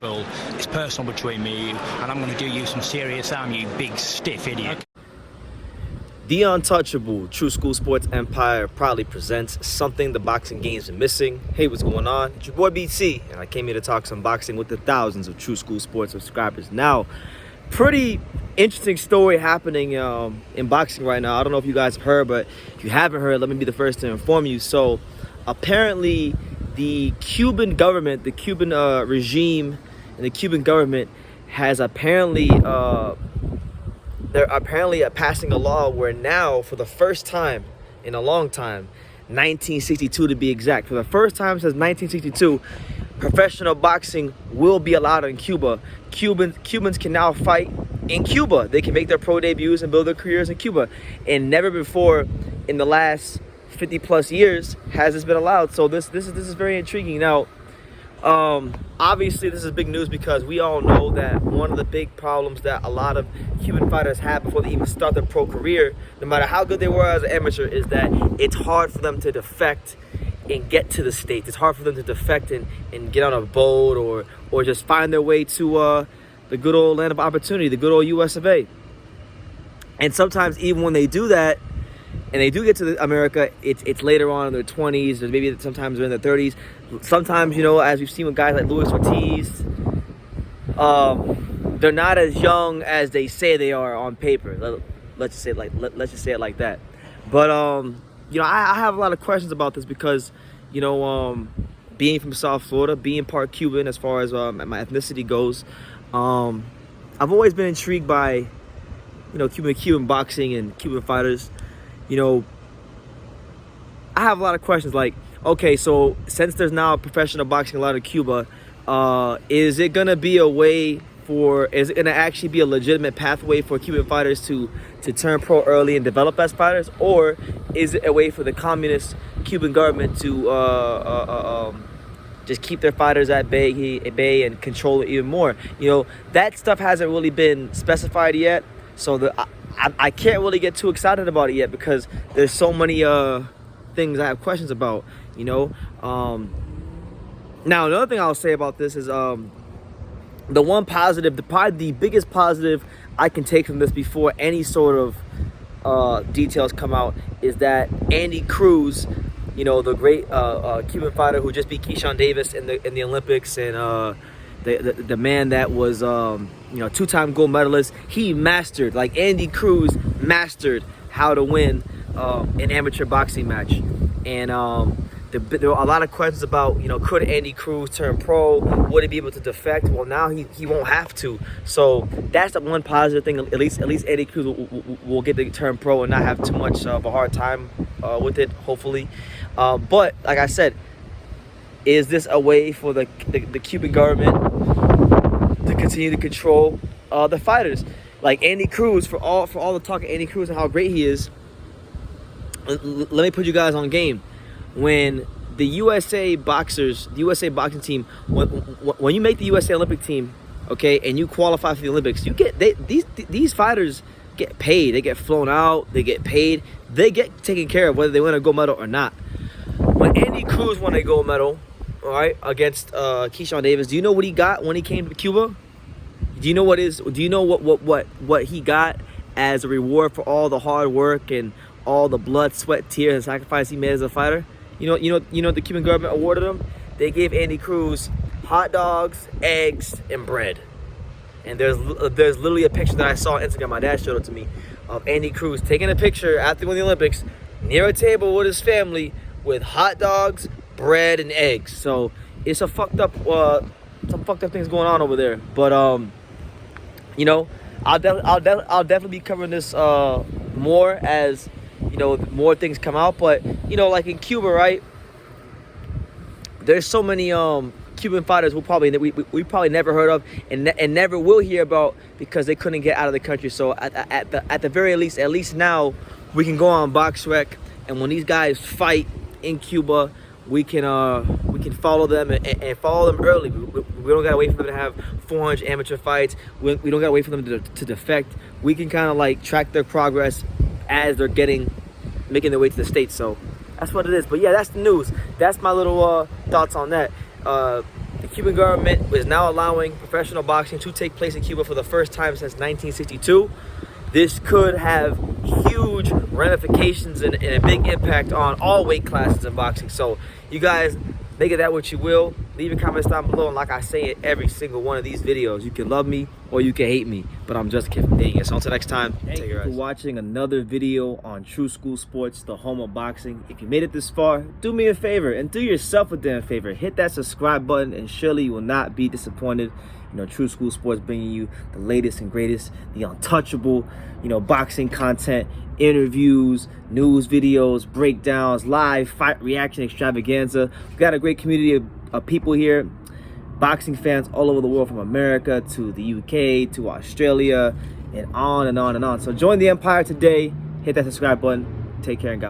Well, it's personal between me and you, and I'm going to do you some serious harm, you big stiff idiot. The Untouchable True School Sports Empire proudly presents something the boxing game's been missing. Hey, what's going on? It's your boy BT, and I came here to talk some boxing with the thousands of True School Sports subscribers. Now, pretty interesting story happening in boxing right now. I don't know if you guys have heard, but if you haven't heard, let me be the first to inform you. So, apparently, the Cuban government, the Cuban regime, and the Cuban government has apparently they're apparently passing a law where now, for the first time in a long time, 1962 to be exact, for the first time since 1962, professional boxing will be allowed in Cuba. Cubans can now fight in Cuba. They can make their pro debuts and build their careers in Cuba. And never before in the last 50 plus years has this been allowed. So this is very intriguing. Now, obviously this is big news because we all know that one of the big problems that a lot of Cuban fighters have before they even start their pro career, no matter how good they were as an amateur, is that it's hard for them to defect and get to the States. It's hard for them to defect and get on a boat or just find their way to the good old land of opportunity, the good old US of A. And sometimes even when they do that, and they do get to America, it's later on in their 20s, or maybe sometimes they're in their 30s. Sometimes, you know, as we've seen with guys like Luis Ortiz, they're not as young as they say they are on paper. Let's just say it like that. But you know, I have a lot of questions about this because, you know, being from South Florida, being part Cuban as far as my ethnicity goes, I've always been intrigued by, you know, Cuban boxing and Cuban fighters. You know, I have a lot of questions like, okay, so since there's now professional boxing allowed in Cuba, is it going to be a way is it going to actually be a legitimate pathway for Cuban fighters to turn pro early and develop as fighters? Or is it a way for the communist Cuban government to just keep their fighters at bay and control it even more? You know, that stuff hasn't really been specified yet. So I can't really get too excited about it yet because there's so many things I have questions about, you know. Now, another thing I'll say about this is the one positive, probably the biggest positive I can take from this before any sort of details come out is that Andy Cruz, you know, the great Cuban fighter who just beat Keyshawn Davis in the Olympics, and the man that was you know, two-time gold medalist, he mastered, like Andy Cruz mastered how to win an amateur boxing match. And there were a lot of questions about, you know, could Andy Cruz turn pro? Would he be able to defect? Well, now he won't have to. So that's the one positive thing. At least Andy Cruz will get to turn pro and not have too much of a hard time with it, hopefully. But like I said, is this a way for the Cuban government to continue to control the fighters? Like Andy Cruz, for all the talk of Andy Cruz and how great he is, let me put you guys on game. When the USA boxing team, when you make the USA Olympic team, okay, and you qualify for the Olympics, you get these fighters get paid. They get flown out. They get paid. They get taken care of whether they win a gold medal or not. When Andy Cruz won a gold medal, all right, against Keyshawn Davis, do you know what he got when he came to Cuba? Do you know what he got as a reward for all the hard work and all the blood, sweat, tears, and sacrifice he made as a fighter? You know the Cuban government awarded him? They gave Andy Cruz hot dogs, eggs, and bread. And there's literally a picture that I saw on Instagram, my dad showed it to me, of Andy Cruz taking a picture after winning the Olympics near a table with his family with hot dogs, bread, and eggs. So it's some fucked up things going on over there. But you know, I'll definitely be covering this more as, you know, more things come out. But, you know, like in Cuba, right, there's so many Cuban fighters we probably never heard of and never will hear about because they couldn't get out of the country. So at the very least, at least now we can go on BoxRec, and when these guys fight in Cuba, we can follow them and follow them early. We don't gotta wait for them to have 400 amateur fights. We don't gotta wait for them to defect. We can kind of like track their progress as they're making their way to the States. So that's what it is. But yeah, that's the news. That's my little thoughts on that. The Cuban government is now allowing professional boxing to take place in Cuba for the first time since 1962. This could have huge ramifications and a big impact on all weight classes in boxing. So you guys, make of that what you will. Leave your comments down below, and like I say in every single one of these videos, you can love me or you can hate me, but I'm just kidding. So until next time, Thank you for watching another video on True School Sports, the home of boxing. If you made it this far, do me a favor and do yourself a damn favor. Hit that subscribe button and surely you will not be disappointed. You know, True School Sports bringing you the latest and greatest, the untouchable, boxing content, interviews, news videos, breakdowns, live fight reaction extravaganza. We've got a great community of people here, boxing fans all over the world, from America to the UK to Australia and on and on and on. So join the empire today. Hit that subscribe button. Take care and God.